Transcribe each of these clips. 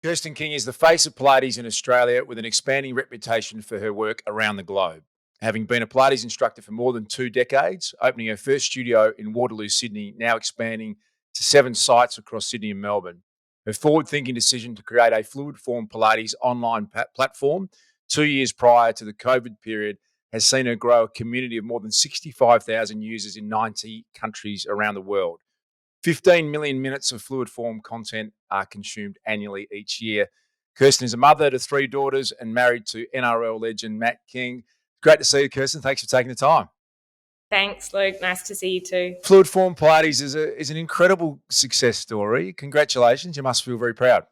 Kirsten King is the face of Pilates in Australia with an expanding reputation for her work around the globe. Having been a Pilates instructor for more than 2 decades, opening her first studio in Waterloo, Sydney, now expanding to 7 sites across Sydney and Melbourne. Her forward thinking decision to create a Fluidform Pilates online platform 2 years prior to the COVID period has seen her grow a community of more than 65,000 users in 90 countries around the world. 15 million minutes of fluid form content are consumed annually each year. Kirstin is a mother to 3 daughters and married to NRL legend Matt King. Great to see you, Kirstin. Thanks for taking the time. Thanks, Luke. Nice to see you too. Fluid Form Pilates is an incredible success story. Congratulations. You must feel very proud.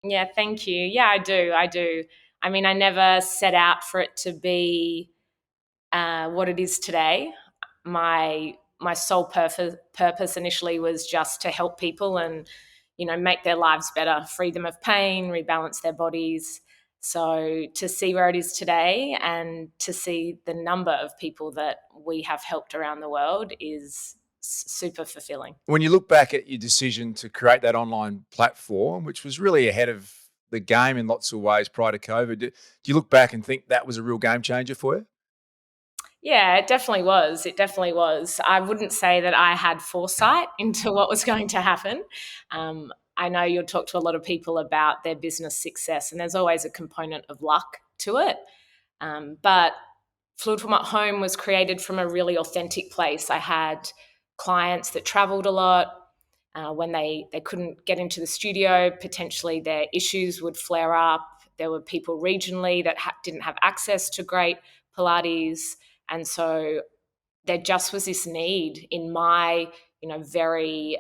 Yeah, thank you. Yeah, I do. I mean, I never set out for it to be what it is today. My sole purpose initially was just to help people and, make their lives better, free them of pain, rebalance their bodies. So to see where it is today and to see the number of people that we have helped around the world is super fulfilling. When you look back at your decision to create that online platform, which was really ahead of the game in lots of ways prior to COVID, do you look back and think that was a real game changer for you? Yeah, it definitely was. It definitely was. I wouldn't say that I had foresight into what was going to happen. I know you'll talk to a lot of people about their business success, and there's always a component of luck to it. But Fluid Form at Home was created from a really authentic place. I had clients that traveled a lot. When they couldn't get into the studio, potentially their issues would flare up. There were people regionally that didn't have access to great Pilates. And so there just was this need in my, very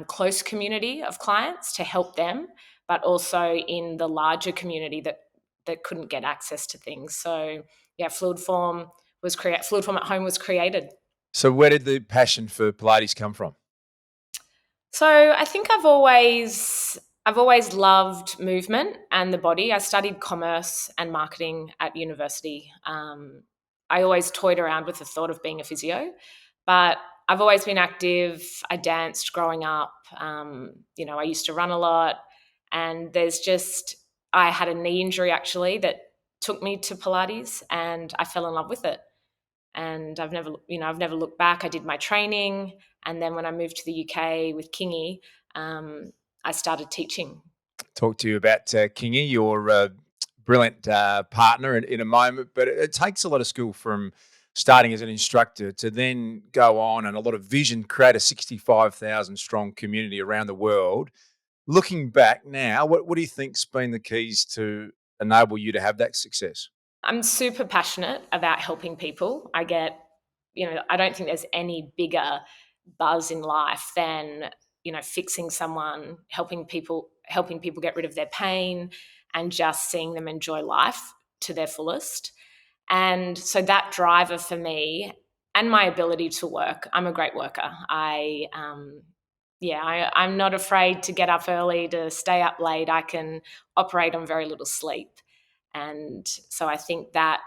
close community of clients to help them, but also in the larger community that couldn't get access to things. So yeah, Fluidform at Home was created. So where did the passion for Pilates come from? So I think I've always loved movement and the body. I studied commerce and marketing at university. I always toyed around with the thought of being a physio, but I've always been active. I danced growing up. I used to run a lot, and I had a knee injury actually that took me to Pilates, and I fell in love with it. And I've never looked back. I did my training, and then when I moved to the UK with Kingy, I started teaching. Talk to you about Kingy, your brilliant partner in a moment, but it takes a lot of skill from starting as an instructor to then go on and a lot of vision, create a 65,000 strong community around the world. Looking back now, what do you think's been the keys to enable you to have that success? I'm super passionate about helping people. I don't think there's any bigger buzz in life than, fixing someone, helping people get rid of their pain and just seeing them enjoy life to their fullest. And so that driver for me and my ability to work, I'm a great worker. I'm not afraid to get up early, to stay up late. I can operate on very little sleep. And so I think that,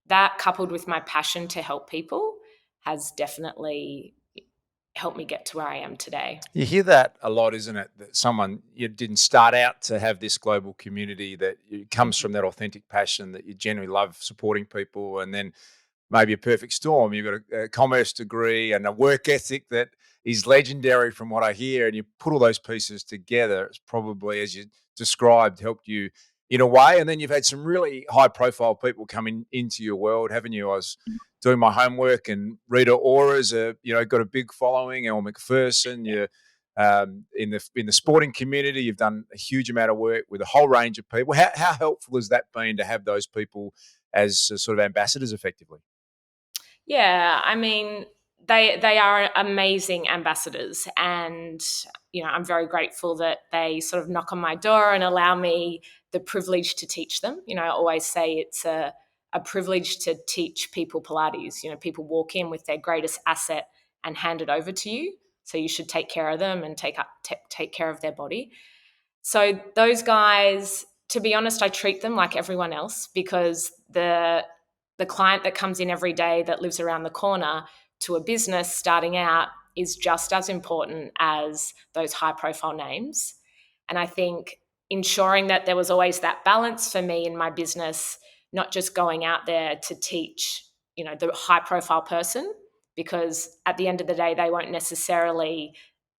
that coupled with my passion to help people has definitely helped me get to where I am today. You hear that a lot, isn't it? That you didn't start out to have this global community, that it comes from that authentic passion, that you generally love supporting people, and then maybe a perfect storm. You've got a commerce degree and a work ethic that is legendary from what I hear, and you put all those pieces together. It's probably, as you described, helped you in a way. And then you've had some really high profile people coming into your world, haven't you? I was doing my homework, and Rita Ora's got a big following. Elle McPherson, you in the sporting community, you've done a huge amount of work with a whole range of people. How helpful has that been to have those people as sort of ambassadors, effectively? Yeah, I mean, they are amazing ambassadors, and I'm very grateful that they sort of knock on my door and allow me the privilege to teach them. I always say it's a privilege to teach people Pilates. People walk in with their greatest asset and hand it over to you, so you should take care of them and take care of their body. So those guys, to be honest, I treat them like everyone else, because the client that comes in every day that lives around the corner to a business starting out is just as important as those high profile names. And I think ensuring that there was always that balance for me in my business, not just going out there to teach, the high profile person, because at the end of the day, they won't necessarily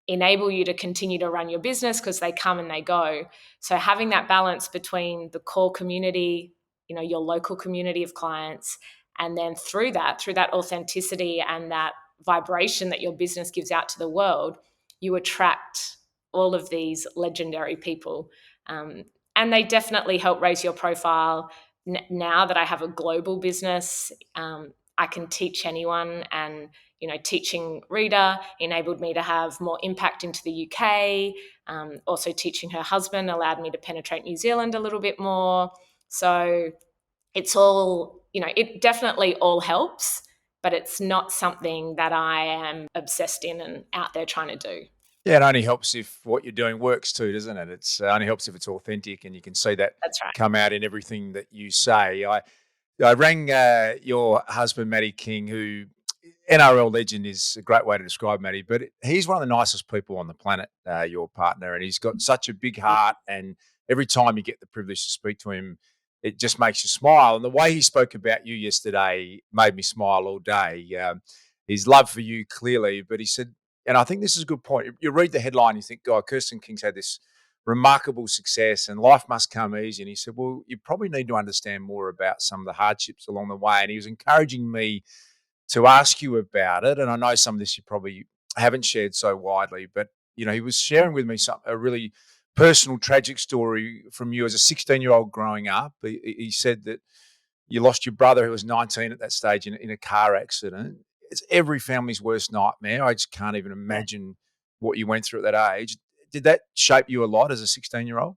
enable you to continue to run your business because they come and they go. So having that balance between the core community, your local community of clients, and then through that authenticity and that vibration that your business gives out to the world, you attract all of these legendary people. And they definitely help raise your profile. Now that I have a global business, I can teach anyone, and teaching Rita enabled me to have more impact into the UK. Also, teaching her husband allowed me to penetrate New Zealand a little bit more. So it's all, it definitely all helps, but it's not something that I am obsessed in and out there trying to do. Yeah, it only helps if what you're doing works too, doesn't it? It's only helps if it's authentic and you can see that That's right. come out in everything that you say. I rang your husband, Matty King, who NRL legend is a great way to describe Matty, but he's one of the nicest people on the planet, your partner, and he's got such a big heart. And every time you get the privilege to speak to him, it just makes you smile. And the way he spoke about you yesterday made me smile all day. His love for you, clearly, but he said, and I think this is a good point. You read the headline, you think, God, Kirsten King's had this remarkable success and life must come easy. And he said, well, you probably need to understand more about some of the hardships along the way. And he was encouraging me to ask you about it. And I know some of this you probably haven't shared so widely, but he was sharing with me a really personal, tragic story from you as a 16-year-old growing up. He said that you lost your brother, who was 19 at that stage, in a car accident. It's every family's worst nightmare. I just can't even imagine what you went through at that age. Did that shape you a lot as a 16-year-old?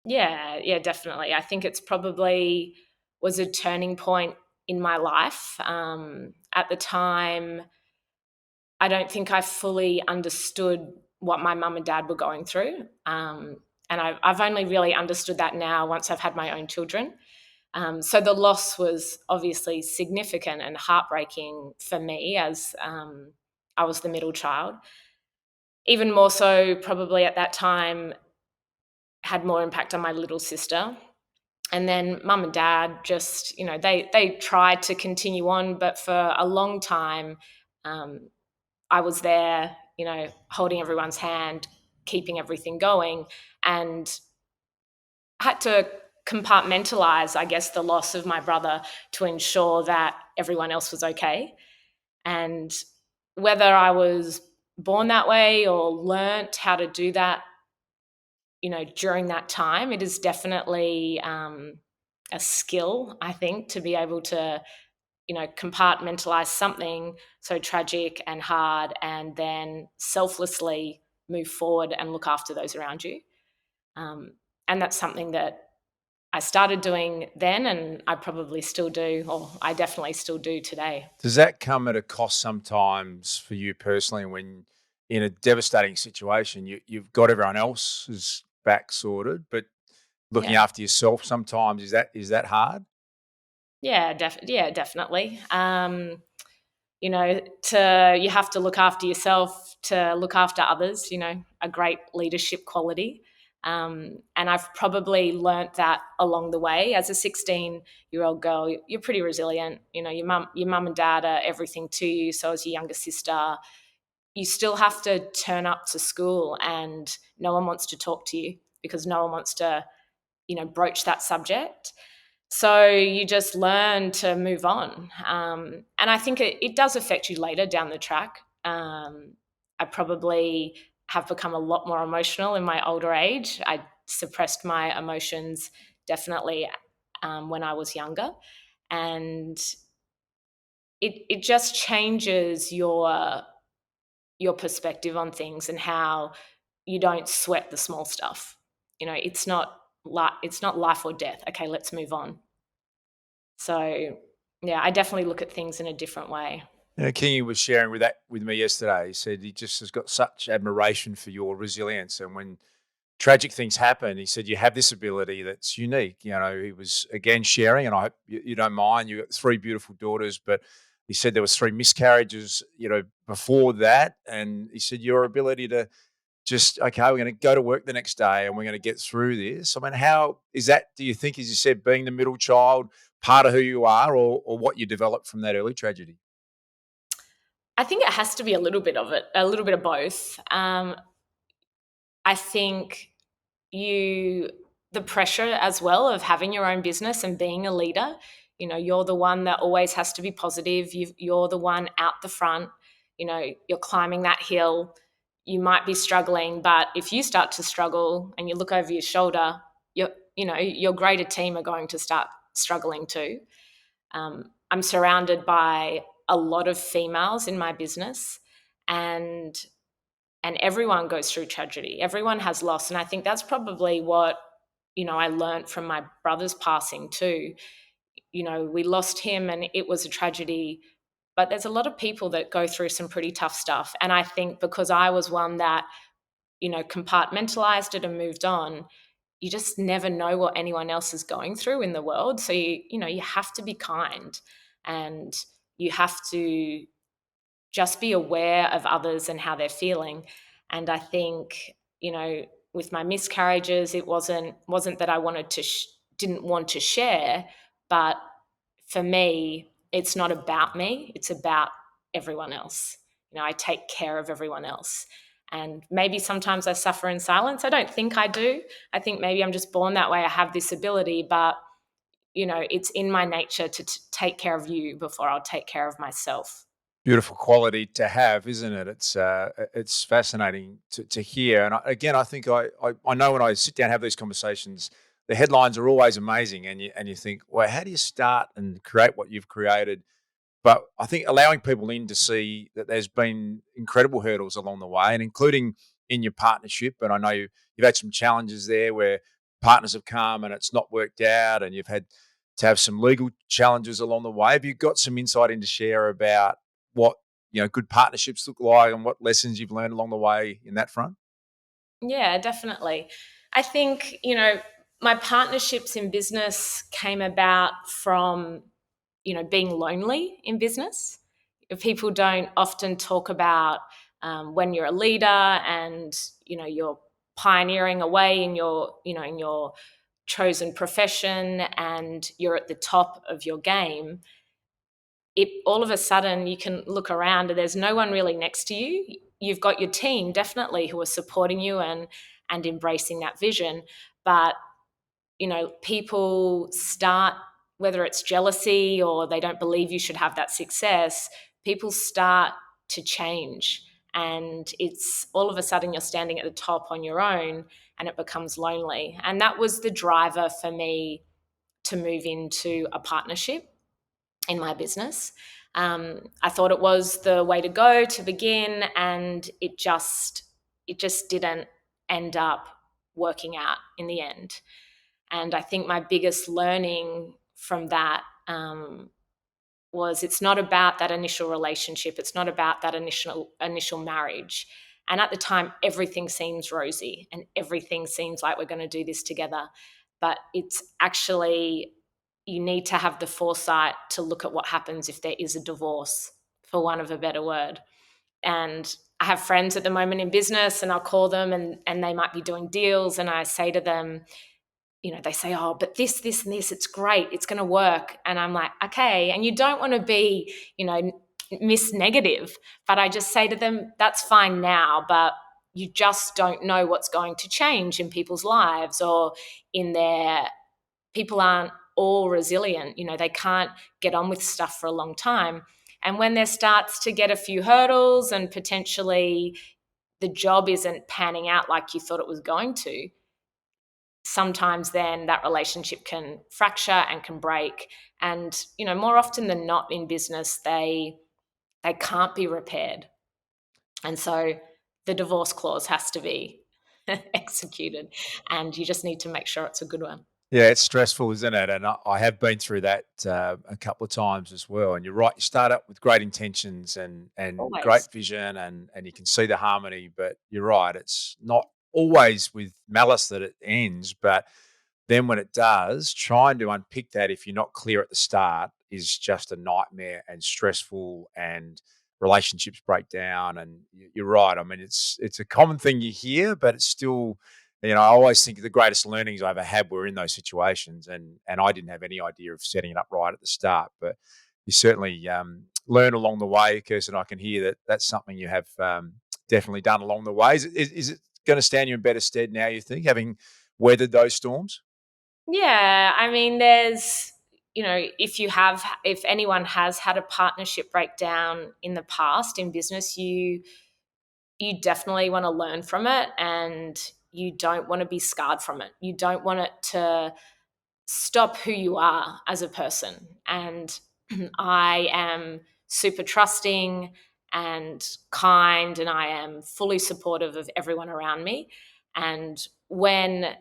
Yeah, definitely. I think it's probably was a turning point in my life. At the time, I don't think I fully understood what my mum and dad were going through. And I've only really understood that now once I've had my own children. So the loss was obviously significant and heartbreaking for me, as I was the middle child. Even more so, probably at that time, had more impact on my little sister. And then mum and dad just, they tried to continue on, but for a long time, um, I was there, holding everyone's hand, keeping everything going, and had to compartmentalize, I guess, the loss of my brother to ensure that everyone else was okay. And whether I was born that way or learnt how to do that, during that time, it is definitely a skill, I think, to be able to, compartmentalize something so tragic and hard and then selflessly move forward and look after those around you. And that's something that I started doing then, and I probably still do, or I definitely still do today. Does that come at a cost sometimes for you personally when in a devastating situation, you've got everyone else's back sorted, but looking Yeah. after yourself sometimes, is that hard? Yeah, definitely. You have to look after yourself to look after others, a great leadership quality. And I've probably learnt that along the way. As a 16-year-old girl, you're pretty resilient. Your mum and dad are everything to you. So as your younger sister, you still have to turn up to school and no one wants to talk to you because no one wants to, broach that subject. So you just learn to move on. And I think it does affect you later down the track. I probably have become a lot more emotional in my older age. I suppressed my emotions definitely when I was younger. And it just changes your perspective on things and how you don't sweat the small stuff. It's not life or death. Okay, let's move on. So, yeah, I definitely look at things in a different way. Kingy was sharing with me yesterday. He said he just has got such admiration for your resilience, and when tragic things happen, he said you have this ability that's unique. He was again sharing, and I hope you don't mind. You got three beautiful daughters, but he said there was three miscarriages, before that, and he said your ability to just, okay, we're going to go to work the next day and we're going to get through this. I mean, how is that, do you think, as you said, being the middle child, part of who you are, or what you developed from that early tragedy? I think it has to be a little bit of it, a little bit of both. I think you the pressure as well of having your own business and being a leader. You're the one that always has to be positive. You're the one out the front. You're climbing that hill. You might be struggling, but if you start to struggle and you look over your shoulder, your greater team are going to start struggling too. I'm surrounded by a lot of females in my business, and everyone goes through tragedy. Everyone has loss. And I think that's probably what, I learned from my brother's passing too. We lost him and it was a tragedy, but there's a lot of people that go through some pretty tough stuff. And I think because I was one that, compartmentalized it and moved on, you just never know what anyone else is going through in the world. So you have to be kind, and you have to just be aware of others and how they're feeling. And I think, with my miscarriages, it wasn't that I didn't want to share, but for me, it's not about me, it's about everyone else. I take care of everyone else. And maybe sometimes I suffer in silence. I don't think I do. I think maybe I'm just born that way. I have this ability, but it's in my nature to take care of you before I'll take care of myself. Beautiful quality to have, isn't it? It's fascinating to hear. And again, I think I know when I sit down and have these conversations, the headlines are always amazing, and you think, well, how do you start and create what you've created? But I think allowing people in to see that there's been incredible hurdles along the way, and including in your partnership. And I know you've had some challenges there where partners have come and it's not worked out, and you've had to have some legal challenges along the way. Have you got some insight in to share about what good partnerships look like and what lessons you've learned along the way in that front? Yeah, definitely. I think, my partnerships in business came about from, being lonely in business. People don't often talk about when you're a leader and, you're pioneering away in your chosen profession and you're at the top of your game. It all of a sudden you can look around and there's no one really next to you. You've got your team definitely who are supporting you and embracing that vision, but people start, whether it's jealousy or they don't believe you should have that success, people start to change, and it's all of a sudden you're standing at the top on your own and it becomes lonely. And that was the driver for me to move into a partnership in my business. I thought it was the way to go to begin, and it just didn't end up working out in the end. And I think my biggest learning from that was it's not about that initial relationship. It's not about that initial marriage. And at the time, everything seems rosy and everything seems like we're going to do this together. But it's actually, you need to have the foresight to look at what happens if there is a divorce, for want of a better word. And I have friends at the moment in business, and I'll call them and they might be doing deals. And I say to them, they say, oh, but this, and this, it's great, it's going to work. And I'm like, okay. And you don't want to be, miss negative, but I just say to them, that's fine now, but you just don't know what's going to change in people's lives or in their, people aren't all resilient. They can't get on with stuff for a long time. And when there starts to get a few hurdles and potentially the job isn't panning out like you thought it was going to, sometimes then that relationship can fracture and can break. And more often than not in business, they can't be repaired, and so the divorce clause has to be executed, and you just need to make sure it's a good one. Yeah, it's stressful, isn't it? And I have been through that a couple of times as well. And you're right, you start up with great intentions and Always. great vision, and you can see the harmony. But you're right, it's not always with malice that it ends. But then when it does, trying to unpick that if you're not clear at the start is just a nightmare and stressful and relationships break down. And you're right. I mean, it's a common thing you hear, but it's still, I always think the greatest learnings I ever had were in those situations, and I didn't have any idea of setting it up right at the start. But you certainly learn along the way, Kirsten. I can hear that that's something you have definitely done along the way. Is it going to stand you in better stead now, you think, having weathered those storms? Yeah, I mean, if anyone has had a partnership breakdown in the past in business, you definitely want to learn from it, and you don't want to be scarred from it. You don't want it to stop who you are as a person. And I am super trusting and kind, and I am fully supportive of everyone around me. And when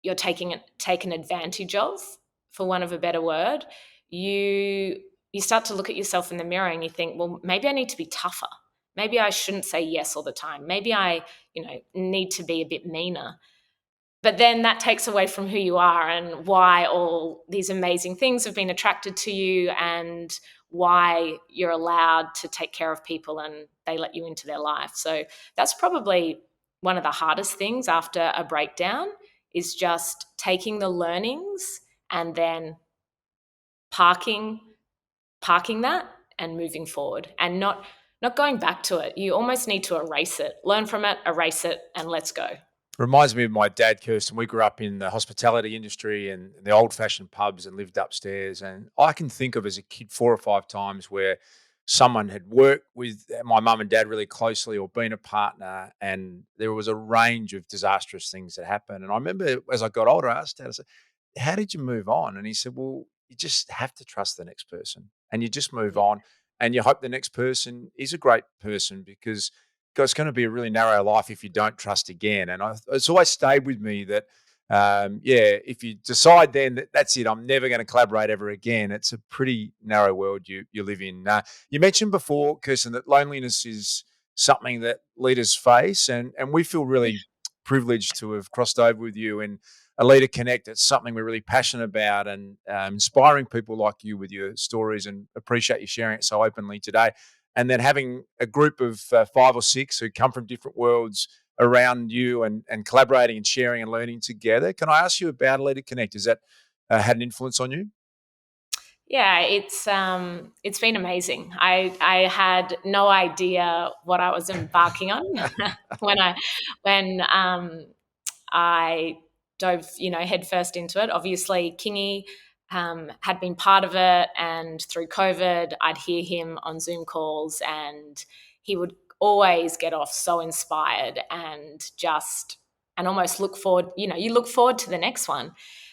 you're taken advantage of, for want of a better word, you you start to look at yourself in the mirror and you think, well, maybe I need to be tougher. Maybe I shouldn't say yes all the time. Maybe I, need to be a bit meaner. But then that takes away from who you are and why all these amazing things have been attracted to you, and why you're allowed to take care of people and they let you into their life. So that's probably one of the hardest things after a breakdown, is just taking the learnings and then parking that and moving forward, and not going back to it. You almost need to erase it, learn from it, erase it, and let's go. Reminds me of my dad, Kirsten. We grew up in the hospitality industry and the old-fashioned pubs and lived upstairs. And I can think of as a kid 4 or 5 times where someone had worked with my mum and dad really closely or been a partner, and there was a range of disastrous things that happened. And I remember as I got older, I asked Dad, I said, "How did you move on?" And he said, "Well, you just have to trust the next person, and you just move Yeah. on, and you hope the next person is a great person, because it's going to be a really narrow life if you don't trust again." And it's always stayed with me that, yeah, if you decide then that that's it, I'm never going to collaborate ever again, it's a pretty narrow world you live in. You mentioned before, Kirsten, that loneliness is something that leaders face, and we feel really privileged to have crossed over with you in Aleda Connect. It's something we're really passionate about, and inspiring people like you with your stories, and appreciate you sharing it so openly today. And then having a group of 5 or 6 who come from different worlds around you, and collaborating and sharing and learning together. Can I ask you about Aleda Connect? Has that had an influence on you? Yeah, it's been amazing. I had no idea what I was embarking on when I dove, headfirst into it. Obviously, Kingy had been part of it, and through COVID, I'd hear him on Zoom calls, and he would always get off so inspired, and almost look forward. You look forward to the next one,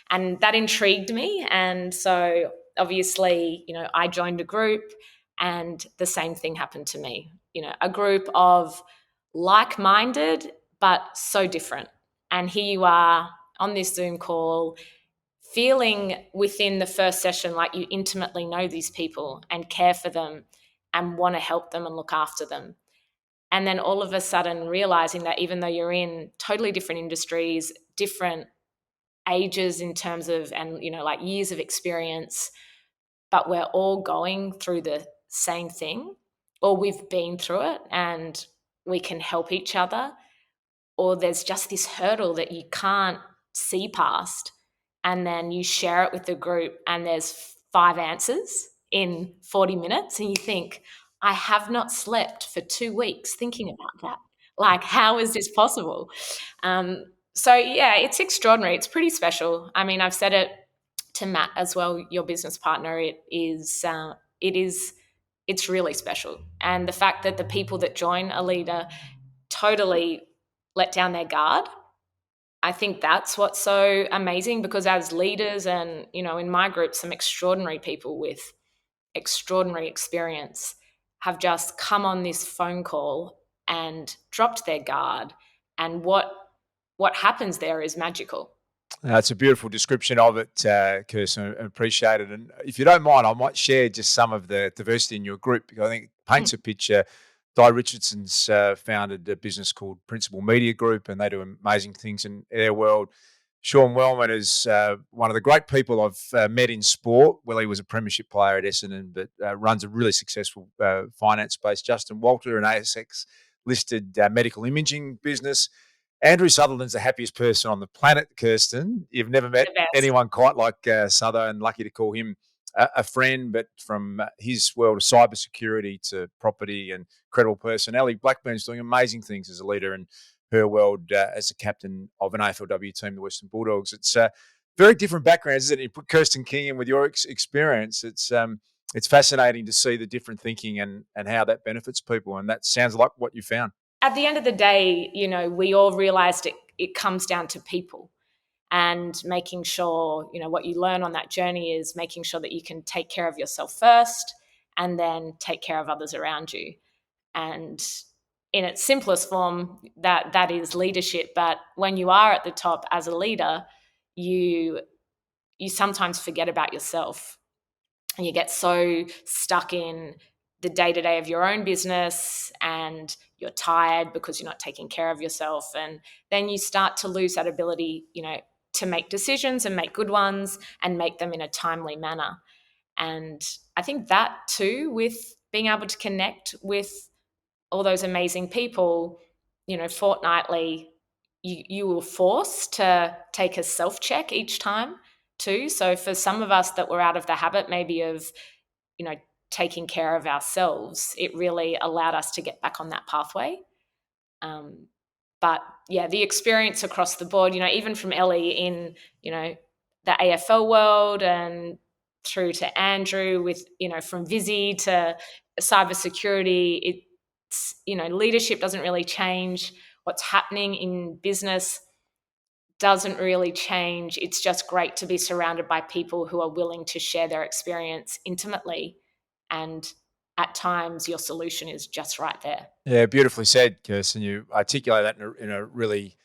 and that intrigued me. And so, obviously, I joined a group, and the same thing happened to me. A group of like-minded but so different, and here you are on this Zoom call, feeling within the first session like you intimately know these people and care for them and want to help them and look after them. And then all of a sudden realizing that even though you're in totally different industries, different ages in terms of, and, like years of experience, but we're all going through the same thing, or we've been through it, and we can help each other, or there's just this hurdle that you can't see past, and then you share it with the group and there's 5 answers in 40 minutes, and you think, I have not slept for 2 weeks thinking about that. Like, how is this possible? So yeah, it's extraordinary. It's pretty special. I mean, I've said it to Matt as well, your business partner. It's really special, and the fact that the people that join a leader totally let down their guard. I think that's what's so amazing, because as leaders, and, in my group, some extraordinary people with extraordinary experience have just come on this phone call and dropped their guard. And what happens there is magical. It's a beautiful description of it, Kirsten. I appreciate it. And if you don't mind, I might share just some of the diversity in your group, because I think it paints a picture. Di Richardson's founded a business called Principal Media Group, and they do amazing things in their world. Sean Wellman is one of the great people I've met in sport. Well, he was a premiership player at Essendon, but runs a really successful finance space. Justin Walter, an ASX listed medical imaging business. Andrew Sutherland's the happiest person on the planet, Kirstin. You've never met The best. anyone quite like Suther, and lucky to call him a friend. But from his world of cybersecurity to property and credible personality, Blackburn's doing amazing things as a leader in her world as a captain of an AFLW team, the Western Bulldogs. It's very different backgrounds, isn't it? You put Kirsten King in with your experience. It's fascinating to see the different thinking and how that benefits people. And that sounds like what you found. At the end of the day, we all realized it comes down to people, and making sure, what you learn on that journey is making sure that you can take care of yourself first and then take care of others around you. And in its simplest form, that is leadership. But when you are at the top as a leader, you sometimes forget about yourself, and you get so stuck in the day-to-day of your own business, and you're tired because you're not taking care of yourself, and then you start to lose that ability, to make decisions and make good ones and make them in a timely manner. And I think that too, with being able to connect with all those amazing people, fortnightly, you were forced to take a self-check each time too. So for some of us that were out of the habit maybe of, taking care of ourselves, it really allowed us to get back on that pathway. But yeah, the experience across the board, even from Ellie in, the AFL world, and through to Andrew with, from Vizzy to cybersecurity, it's, leadership doesn't really change. What's happening in business doesn't really change. It's just great to be surrounded by people who are willing to share their experience intimately. And at times your solution is just right there. Yeah, beautifully said, Kirsten. You articulate that in a really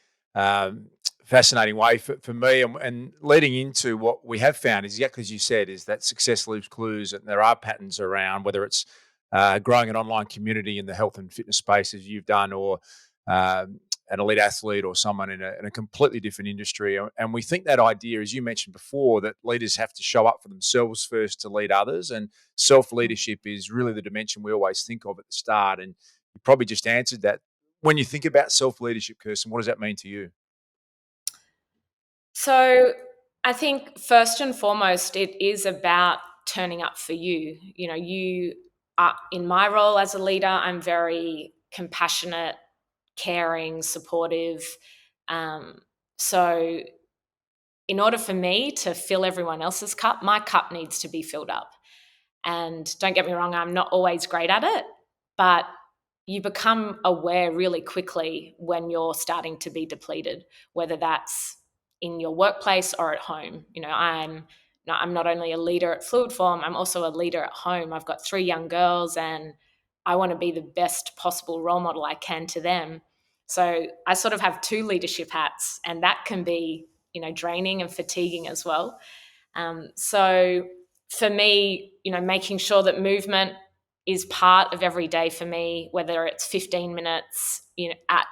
fascinating way for me. And leading into what we have found is exactly as you said, is that success leaves clues, and there are patterns around, whether it's growing an online community in the health and fitness space as you've done, or an elite athlete, or someone in a completely different industry. And we think that idea, as you mentioned before, that leaders have to show up for themselves first to lead others. And self-leadership is really the dimension we always think of at the start. And you probably just answered that. When you think about self-leadership, Kirsten, what does that mean to you? So I think first and foremost, it is about turning up for you. You are, in my role as a leader, I'm very compassionate, caring, supportive. So in order for me to fill everyone else's cup, my cup needs to be filled up. And don't get me wrong, I'm not always great at it, but you become aware really quickly when you're starting to be depleted, whether that's in your workplace or at home. I'm not only a leader at Fluidform, I'm also a leader at home. I've got 3 young girls, and I want to be the best possible role model I can to them. So I sort of have 2 leadership hats, and that can be, draining and fatiguing as well. So for me, making sure that movement is part of every day for me, whether it's 15 minutes, at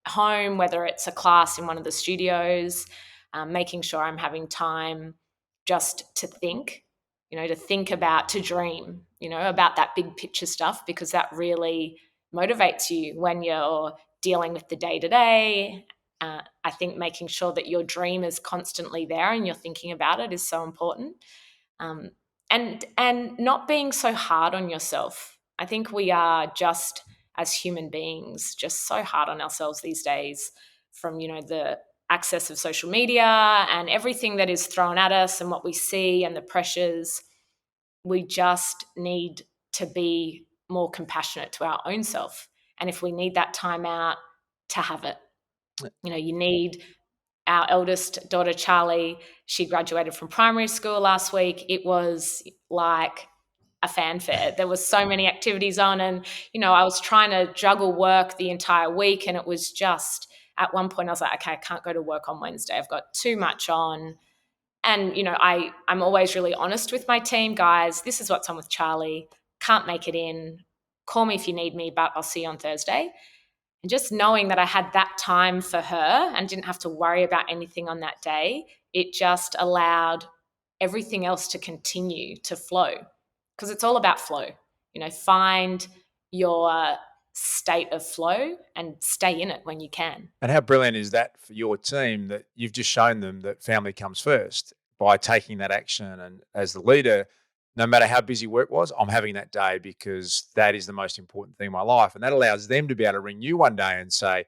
home, whether it's a class in one of the studios, making sure I'm having time just to think, to dream, about that big picture stuff, because that really motivates you when you're dealing with the day to day. I think making sure that your dream is constantly there and you're thinking about it is so important. And not being so hard on yourself. I think we are just, as human beings, just so hard on ourselves these days, from the access of social media and everything that is thrown at us and what we see and the pressures. We just need to be more compassionate to our own self. And if we need that time out, to have it. You need our eldest daughter, Charlie. She graduated from primary school last week. It was like a fanfare. There was so many activities on, and I was trying to juggle work the entire week, and it was just, at one point I was like, okay, I can't go to work on Wednesday. I've got too much on. And I'm always really honest with my team. Guys, this is what's on with Charlie. Can't make it in. Call me if you need me, but I'll see you on Thursday. And just knowing that I had that time for her and didn't have to worry about anything on that day, it just allowed everything else to continue to flow, because it's all about flow. Find your state of flow and stay in it when you can. And how brilliant is that for your team that you've just shown them that family comes first by taking that action? And as the leader, no matter how busy work was, I'm having that day because that is the most important thing in my life. And that allows them to be able to ring you one day and say,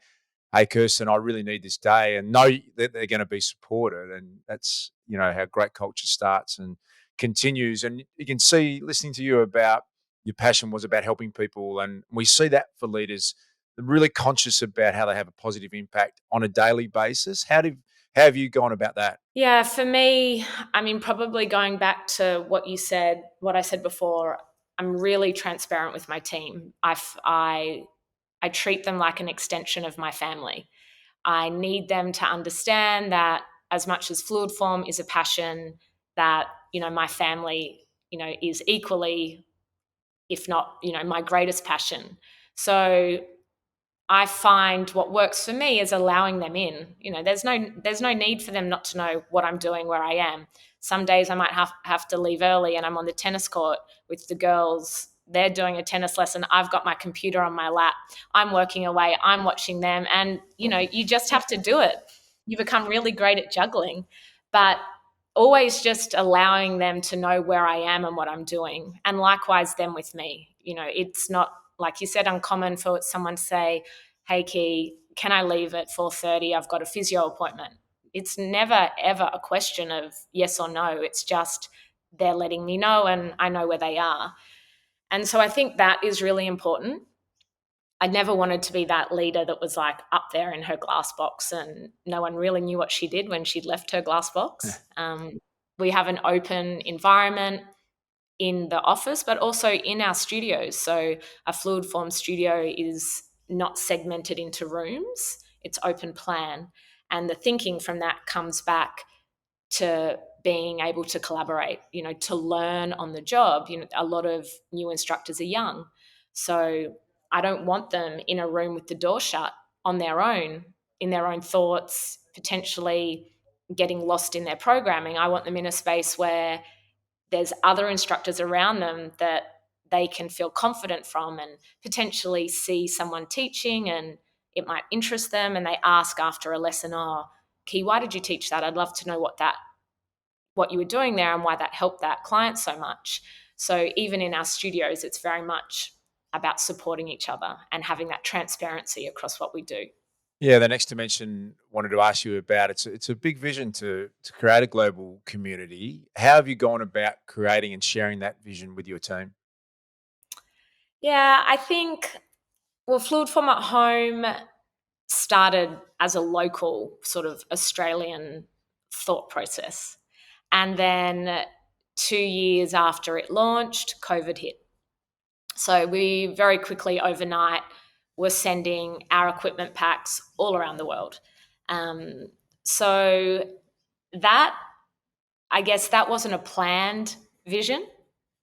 hey, Kirstin, I really need this day, and know that they're going to be supported. And that's, how great culture starts and continues. And you can see, listening to you, about your passion was about helping people. And we see that for leaders, they're really conscious about how they have a positive impact on a daily basis. How have you gone about that? Yeah, for me, probably going back to what I said before, I'm really transparent with my team. I treat them like an extension of my family. I need them to understand that as much as Fluidform is a passion, that, my family, is equally, if not, my greatest passion. So I find what works for me is allowing them in. There's no need for them not to know what I'm doing, where I am. Some days I might have to leave early and I'm on the tennis court with the girls. They're doing a tennis lesson. I've got my computer on my lap. I'm working away. I'm watching them. And, you just have to do it. You become really great at juggling. But always just allowing them to know where I am and what I'm doing. And likewise, them with me. It's not, like you said, uncommon for someone to say, hey, Key, can I leave at 4:30? I've got a physio appointment. It's never, ever a question of yes or no. It's just they're letting me know and I know where they are. And so I think that is really important. I never wanted to be that leader that was like up there in her glass box and no one really knew what she did when she'd left her glass box. We have an open environment in the office, but also in our studios. So a Fluidform studio is not segmented into rooms, it's open plan. And the thinking from that comes back to being able to collaborate, to learn on the job. A lot of new instructors are young. So I don't want them in a room with the door shut on their own, in their own thoughts, potentially getting lost in their programming. I want them in a space where there's other instructors around them that they can feel confident from and potentially see someone teaching and it might interest them, and they ask after a lesson, oh, Key, why did you teach that? I'd love to know what you were doing there and why that helped that client so much. So even in our studios, it's very much about supporting each other and having that transparency across what we do. Yeah, the next dimension wanted to ask you about, it's a big vision to create a global community. How have you gone about creating and sharing that vision with your team? Yeah, I think, well, Fluidform at Home started as a local sort of Australian thought process. And then 2 years after it launched, COVID hit. So we very quickly overnight were sending our equipment packs all around the world. So that, I guess that wasn't a planned vision,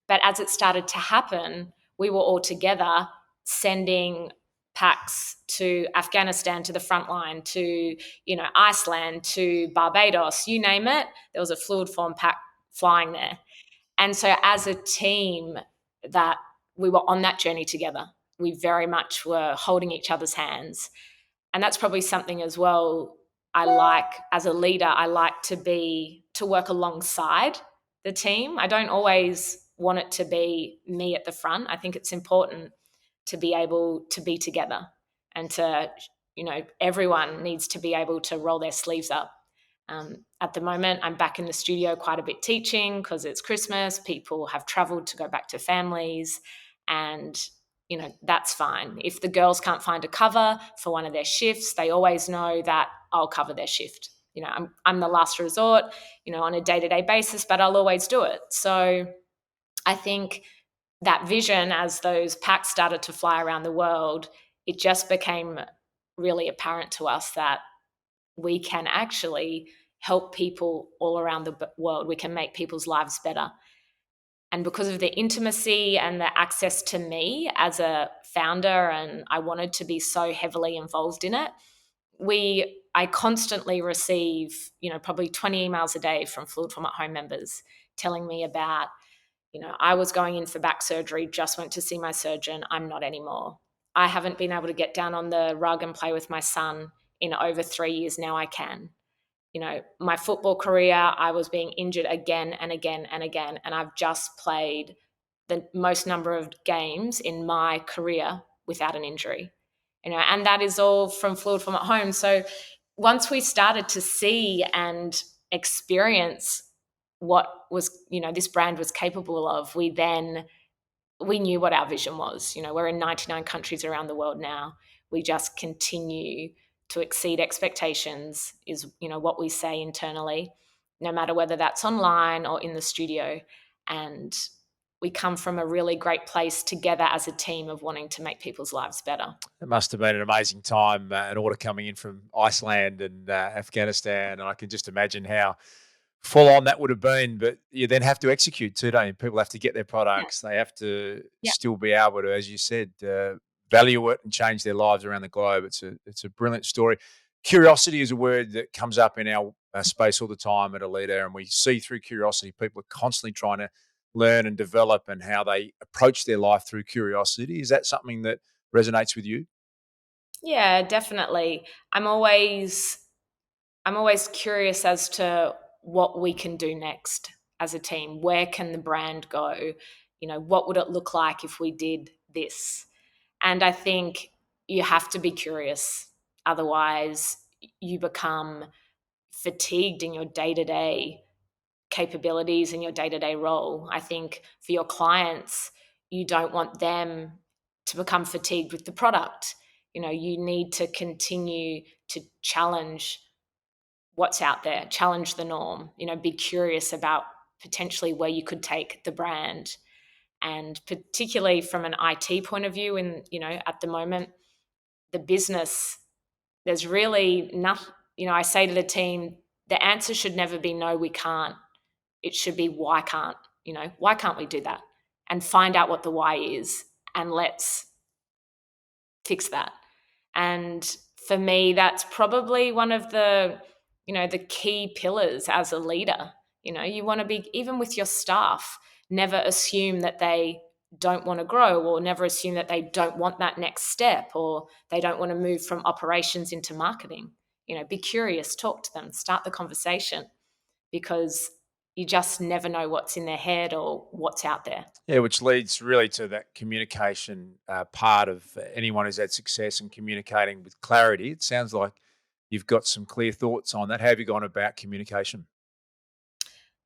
but as it started to happen, we were all together sending packs to Afghanistan, to the front line, to, Iceland, to Barbados, you name it. There was a Fluidform pack flying there. And so as a team, that we were on that journey together. We very much were holding each other's hands. And that's probably something as well I like as a leader. I like to work alongside the team. I don't always want it to be me at the front. I think it's important to be able to be together and to, everyone needs to be able to roll their sleeves up. At the moment, I'm back in the studio quite a bit teaching because it's Christmas. People have traveled to go back to families, and that's fine. If the girls can't find a cover for one of their shifts, they always know that I'll cover their shift. I'm the last resort, on a day-to-day basis, but I'll always do it. So I think that vision, as those packs started to fly around the world, it just became really apparent to us that we can actually help people all around the world. We can make people's lives better. And because of the intimacy and the access to me as a founder, and I wanted to be so heavily involved in it, I constantly receive, probably 20 emails a day from Fluidform at Home members telling me about, I was going in for back surgery, just went to see my surgeon, I'm not anymore. I haven't been able to get down on the rug and play with my son in over 3 years, now I can. My football career, I was being injured again and again and again, and I've just played the most number of games in my career without an injury. And that is all from Fluidform at Home. So once we started to see and experience what this brand was capable of, we knew what our vision was. We're in 99 countries around the world now. We just continue to exceed expectations is, what we say internally, no matter whether that's online or in the studio. And we come from a really great place together as a team of wanting to make people's lives better. It must have been an amazing time, an order coming in from Iceland and Afghanistan, and I can just imagine how full on that would have been. But you then have to execute too, don't you? People have to get their Yeah. products. They have to Yeah. still be able to, as you said, value it and change their lives around the globe. It's a brilliant story. Curiosity is a word that comes up in our space all the time at Aleda, and we see through curiosity people are constantly trying to learn and develop, and how they approach their life through curiosity. Is that something that resonates with you? Yeah, definitely. I'm always curious as to what we can do next as a team. Where can the brand go? What would it look like if we did this? And I think you have to be curious. Otherwise, you become fatigued in your day-to-day capabilities and your day-to-day role. I think for your clients, you don't want them to become fatigued with the product. You need to continue to challenge what's out there, challenge the norm, be curious about potentially where you could take the brand. And particularly from an IT point of view, at the moment, the business, there's really nothing, I say to the team, the answer should never be no, we can't. It should be why can't, why can't we do that? And find out what the why is, and let's fix that. And for me, that's probably one of the key pillars as a leader. You want to be, even with your staff, never assume that they don't want to grow, or never assume that they don't want that next step, or they don't want to move from operations into marketing. Be curious, talk to them, start the conversation, because you just never know what's in their head or what's out there. Yeah, which leads really to that communication part of anyone who's had success in communicating with clarity. It sounds like you've got some clear thoughts on that. How have you gone about communication?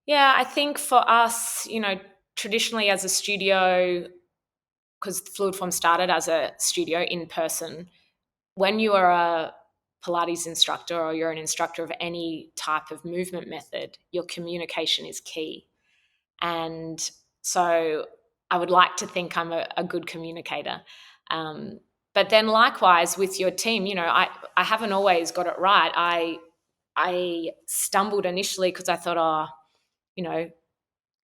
Yeah, I think for us, traditionally as a studio, because Fluidform started as a studio in person, when you are a Pilates instructor, or you're an instructor of any type of movement method, your communication is key. And so I would like to think I'm a good communicator. But then likewise with your team, I haven't always got it right. I stumbled initially because I thought, you know,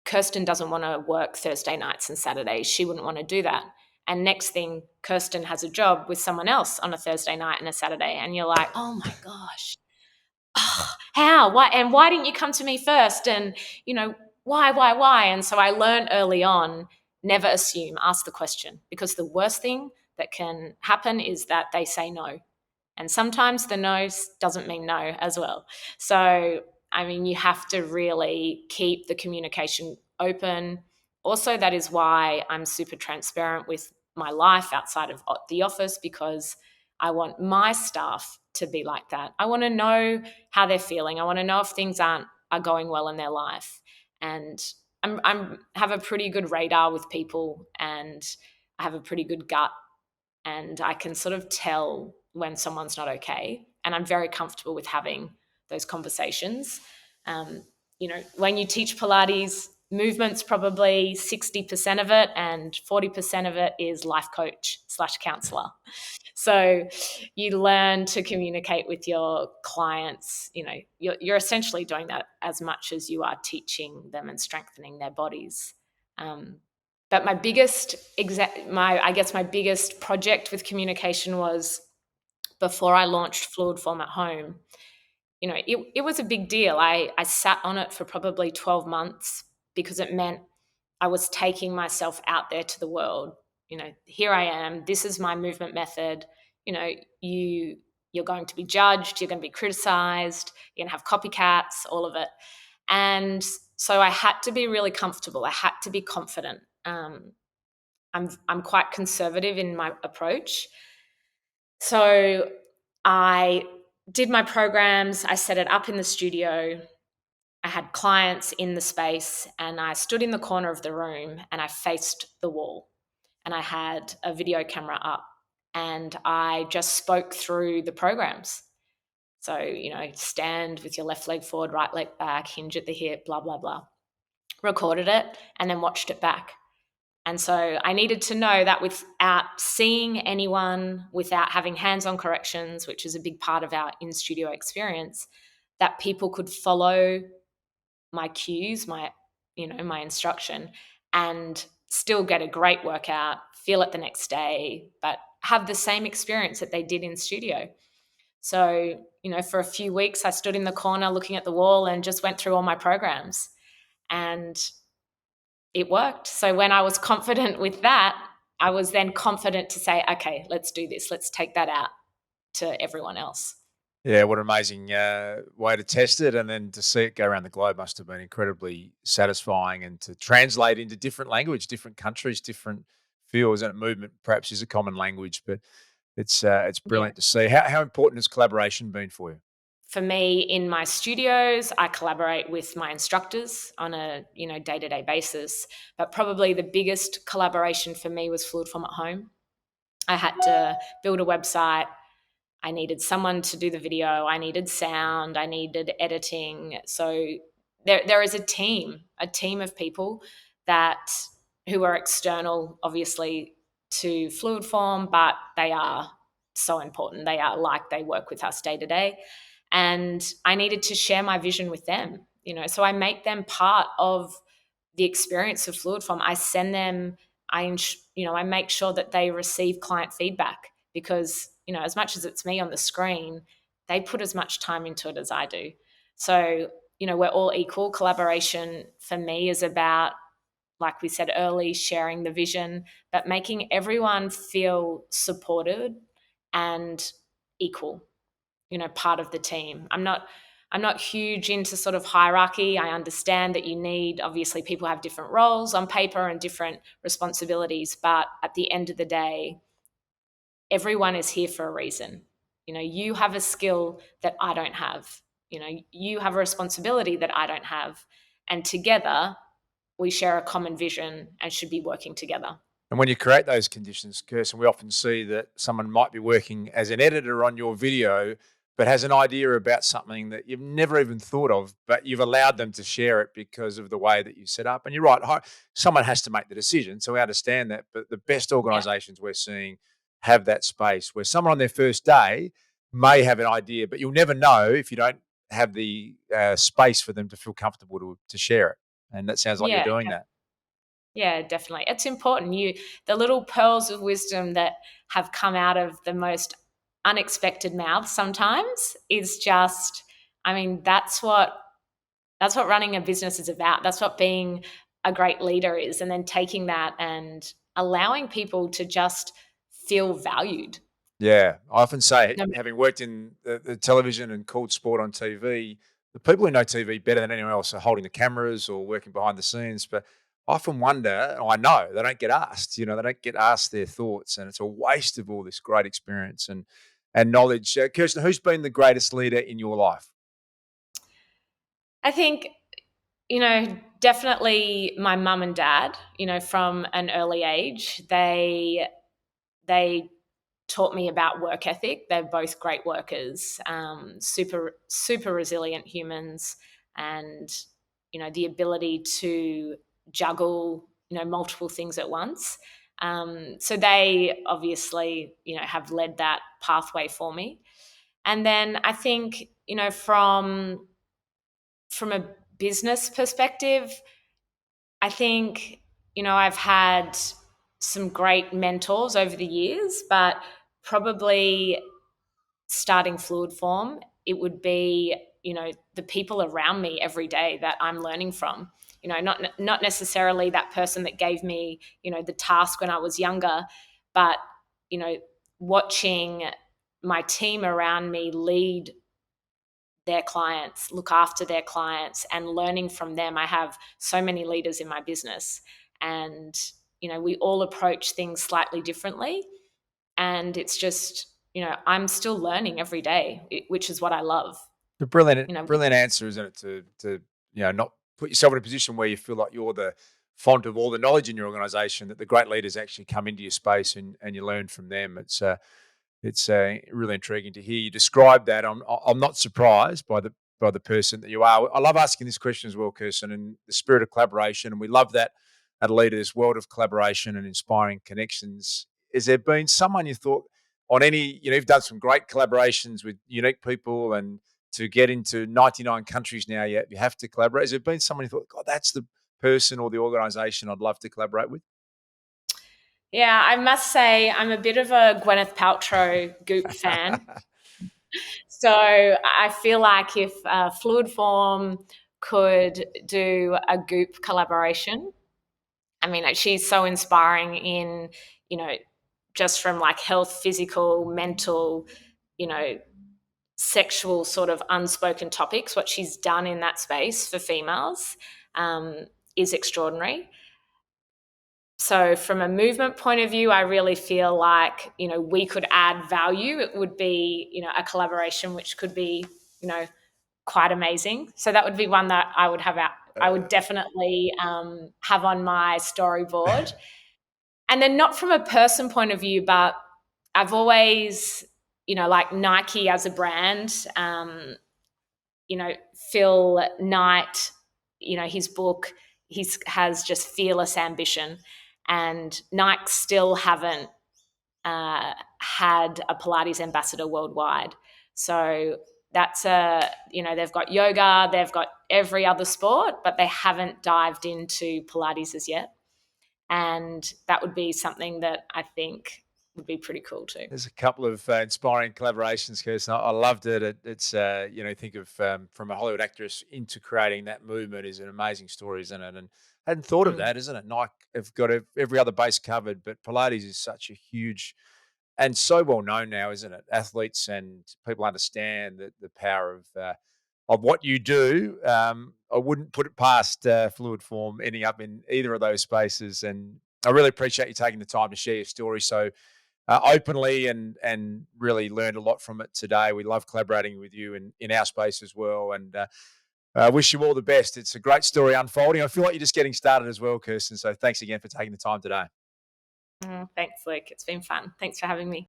Kirstin doesn't want to work Thursday nights and Saturdays. She wouldn't want to do that. And next thing, Kirstin has a job with someone else on a Thursday night and a Saturday. And you're like, oh my gosh, how? Why? And why didn't you come to me first? And, why? And so I learned early on, never assume, ask the question. Because the worst thing that can happen is that they say no. And sometimes the no doesn't mean no as well. So, you have to really keep the communication open. Also, that is why I'm super transparent with my life outside of the office, because I want my staff to be like that. I want to know how they're feeling. I want to know if things are going well in their life. And I'm have a pretty good radar with people, and I have a pretty good gut, and I can sort of tell when someone's not okay. And I'm very comfortable with having those conversations. When you teach Pilates, movement's probably 60% of it, and 40% of it is life coach / counselor. So you learn to communicate with your clients. You're essentially doing that as much as you are teaching them and strengthening their bodies. But my biggest project with communication was before I launched Fluidform at home. It was a big deal. I sat on it for probably 12 months because it meant I was taking myself out there to the world. Here I am. This is my movement method. You're going to be judged. You're going to be criticized. You're going to have copycats, all of it. And so I had to be really comfortable. I had to be confident. I'm quite conservative in my approach. So I did my programs. I set it up in the studio. I had clients in the space, and I stood in the corner of the room and I faced the wall, and I had a video camera up, and I just spoke through the programs. So, stand with your left leg forward, right leg back, hinge at the hip, blah, blah, blah. Recorded it and then watched it back. And so I needed to know that without seeing anyone, without having hands-on corrections, which is a big part of our in-studio experience, that people could follow my cues, my instruction, and still get a great workout, feel it the next day, but have the same experience that they did in studio. So, for a few weeks, I stood in the corner looking at the wall and just went through all my programs, and it worked. So when I was confident with that, I was then confident to say, okay, let's do this. Let's take that out to everyone else. Yeah, what an amazing way to test it, and then to see it go around the globe must have been incredibly satisfying, and to translate into different language, different countries, different fields, and movement perhaps is a common language, but it's Yeah. brilliant to see. How important has collaboration been for you? For me, in my studios, I collaborate with my instructors on a day-to-day basis. But probably the biggest collaboration for me was Fluidform at home. I had to build a website. I needed someone to do the video. I needed sound. I needed editing. So there is a team of people that who are external, obviously, to Fluidform, but they are so important. They work with us day to day. And I needed to share my vision with them, so I make them part of the experience of Fluidform. I send them, I make sure that they receive client feedback, because, as much as it's me on the screen, they put as much time into it as I do. So, we're all equal. Collaboration for me is about, like we said early, sharing the vision, but making everyone feel supported and equal, part of the team. I'm not huge into sort of hierarchy. I understand that obviously people have different roles on paper and different responsibilities, but at the end of the day, everyone is here for a reason. You have a skill that I don't have. You have a responsibility that I don't have. And together, we share a common vision and should be working together. And when you create those conditions, Kirsten, we often see that someone might be working as an editor on your video, but has an idea about something that you've never even thought of, but you've allowed them to share it because of the way that you set up. And you're right, someone has to make the decision. So we understand that. But the best Yeah. organizations we're seeing have that space where someone on their first day may have an idea, but you'll never know if you don't have the space for them to feel comfortable to share it. And that sounds like you're Yeah. doing that. Yeah, definitely. It's important. The little pearls of wisdom that have come out of the most unexpected mouths sometimes is just, I mean, that's what running a business is about. That's what being a great leader is. And then taking that and allowing people to just feel valued. Yeah, I often say, No- having worked in the television and called sport on TV, the people who know TV better than anyone else are holding the cameras or working behind the scenes. But I often wonder, and I know they don't get asked. They don't get asked their thoughts, and it's a waste of all this great experience and knowledge. Kirsten, who's been the greatest leader in your life? I think, definitely my mum and dad, from an early age, they taught me about work ethic. They're both great workers, super, super resilient humans, and, the ability to juggle, multiple things at once. So they obviously, have led that pathway for me. And then I think, from a business perspective, I think I've had some great mentors over the years, but probably starting Fluidform, it would be, the people around me every day that I'm learning from. Not necessarily that person that gave me, the task when I was younger, but, watching my team around me lead their clients, look after their clients, and learning from them. I have so many leaders in my business, and we all approach things slightly differently, and it's just, I'm still learning every day, which is what I love. The brilliant, You know, brilliant answer, isn't it? To not put yourself in a position where you feel like you're the font of all the knowledge in your organisation. That the great leaders actually come into your space and you learn from them. It's really intriguing to hear you describe that. I'm not surprised by the person that you are. I love asking this question as well, Kirsten, and the spirit of collaboration, and we love that at Aleda, this world of collaboration and inspiring connections. Has there been someone you thought on any? You've done some great collaborations with unique people, and to get into 99 countries now, you have to collaborate. Has there been someone you thought, God, that's the person or the organisation I'd love to collaborate with? yeah, I must say I'm a bit of a Gwyneth Paltrow Goop fan. So I feel like if Fluidform could do a Goop collaboration, I mean, she's so inspiring in, you know, just from like health, physical, mental, you know, sexual sort of unspoken topics. What she's done in that space for females is extraordinary. So from a movement point of view, I really feel like, we could add value. It would be, a collaboration which could be, quite amazing. So that would be one that I would have out. I would definitely have on my storyboard. And then not from a person point of view, but I've always, like Nike as a brand, Phil Knight, his book, has just fearless ambition, and Nike still haven't had a Pilates ambassador worldwide. So they've got yoga, they've got every other sport, but they haven't dived into Pilates as yet. And that would be something that I think would be pretty cool too. There's a couple of inspiring collaborations, Kirsten. I loved it. It's think of from a Hollywood actress into creating that movement is an amazing story, isn't it? And I hadn't thought of Mm. that, isn't it? Nike have got every other base covered, but Pilates is such a huge and so well known now, isn't it? Athletes and people understand the power of what you do. I wouldn't put it past Fluid Form ending up in either of those spaces, and I really appreciate you taking the time to share your story so openly and really learned a lot from it today. We love collaborating with you in our space as well, and wish you all the best. It's a great story unfolding. I feel like you're just getting started as well, Kirsten. So thanks again for taking the time today. Thanks, Luke. It's been fun. Thanks for having me.